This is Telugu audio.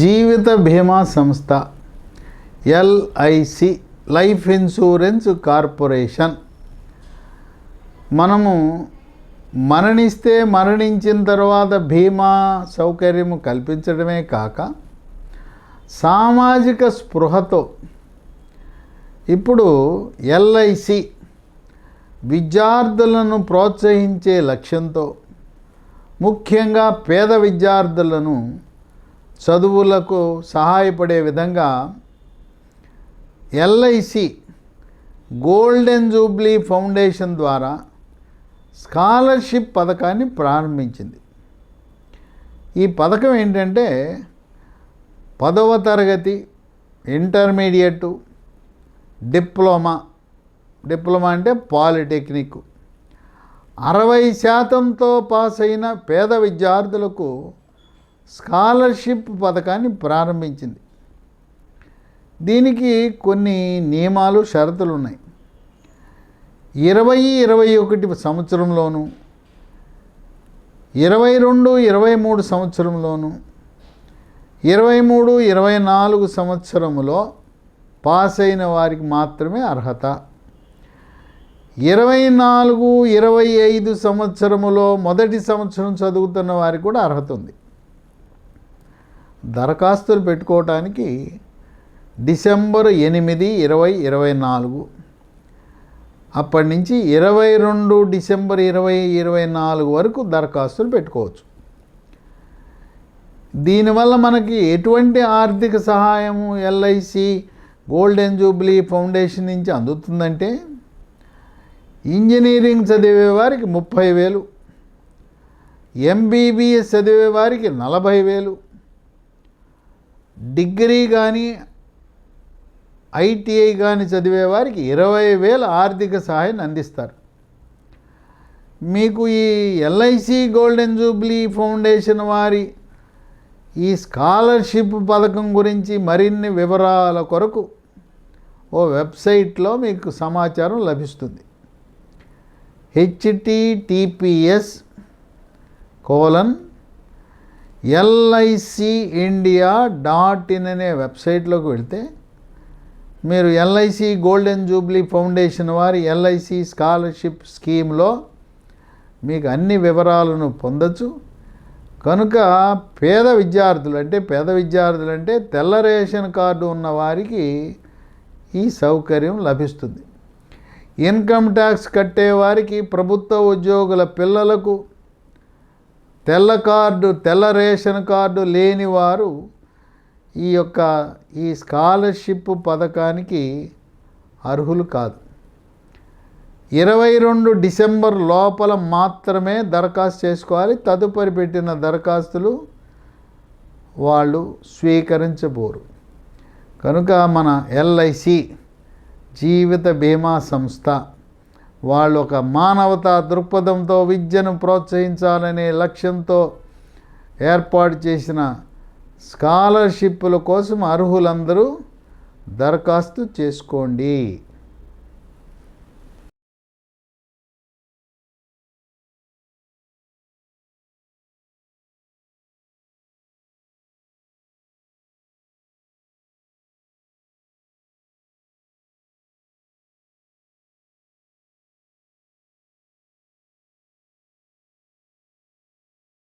జీవిత బీమా సంస్థ LIC లైఫ్ ఇన్సూరెన్స్ కార్పొరేషన్ మనము మరణిస్తే మరణించిన తర్వాత బీమా సౌకర్యము కల్పించడమే కాక సామాజిక స్పృహతో ఇప్పుడు LIC విద్యార్థులను ప్రోత్సహించే లక్ష్యంతో ముఖ్యంగా పేద విద్యార్థులను చదువులకు సహాయపడే విధంగా LIC గోల్డెన్ జూబ్లీ ఫౌండేషన్ ద్వారా స్కాలర్షిప్ పథకాన్ని ప్రారంభించింది. ఈ పథకం ఏంటంటే 10వ తరగతి, ఇంటర్మీడియట్, డిప్లొమా అంటే పాలిటెక్నిక్ 60% పాస్ అయిన పేద విద్యార్థులకు స్కాలర్షిప్ పథకాన్ని ప్రారంభించింది. దీనికి కొన్ని నియమాలు, షరతులు ఉన్నాయి. 20-21 సంవత్సరంలోను, 22-23 సంవత్సరంలోను, 23-24 సంవత్సరములో పాస్ అయిన వారికి మాత్రమే అర్హత. 24-25 సంవత్సరములో మొదటి సంవత్సరం చదువుతున్న వారికి కూడా అర్హత ఉంది. దరఖాస్తులు పెట్టుకోవటానికి డిసెంబర్ 8, 2024 అప్పటి నుంచి 22 డిసెంబర్ 2024 వరకు దరఖాస్తులు పెట్టుకోవచ్చు. దీనివల్ల మనకి ఎటువంటి ఆర్థిక సహాయము LIC గోల్డెన్ జూబ్లీ ఫౌండేషన్ నుంచి అందుతుందంటే, ఇంజనీరింగ్ చదివే వారికి 30,000, MBBS చదివే వారికి 40,000, డిగ్రీ కానీ ITI కానీ చదివే వారికి 20,000 ఆర్థిక సహాయాన్ని అందిస్తారు. మీకు ఈ LIC గోల్డెన్ జూబ్లీ ఫౌండేషన్ వారి ఈ స్కాలర్షిప్ పథకం గురించి మరిన్ని వివరాల కొరకు ఓ వెబ్సైట్లో మీకు సమాచారం లభిస్తుంది. https://licindia.in అనే వెబ్సైట్లోకి వెళ్తే మీరు LIC గోల్డెన్ జూబ్లీ ఫౌండేషన్ వారి LIC స్కాలర్షిప్ స్కీమ్లో మీకు అన్ని వివరాలను పొందొచ్చు. కనుక పేద విద్యార్థులు అంటే తెల్ల రేషన్ కార్డు ఉన్న వారికి ఈ సౌకర్యం లభిస్తుంది. ఇన్కమ్ ట్యాక్స్ కట్టేవారికి, ప్రభుత్వ ఉద్యోగుల పిల్లలకు తెల్ల రేషన్ కార్డు లేని వారు ఈ స్కాలర్షిప్ పథకానికి అర్హులు కాదు. 22 డిసెంబర్ లోపల మాత్రమే దరఖాస్తు చేసుకోవాలి. తదుపరి పెట్టిన దరఖాస్తులు వాళ్ళు స్వీకరించబోరు. కనుక మన LIC జీవిత బీమా సంస్థ వాళ్ళు ఒక మానవతా దృక్పథంతో విద్యను ప్రోత్సహించాలనే లక్ష్యంతో ఏర్పాటు చేసిన స్కాలర్షిప్పుల కోసం అర్హులందరూ దరఖాస్తు చేసుకోండి.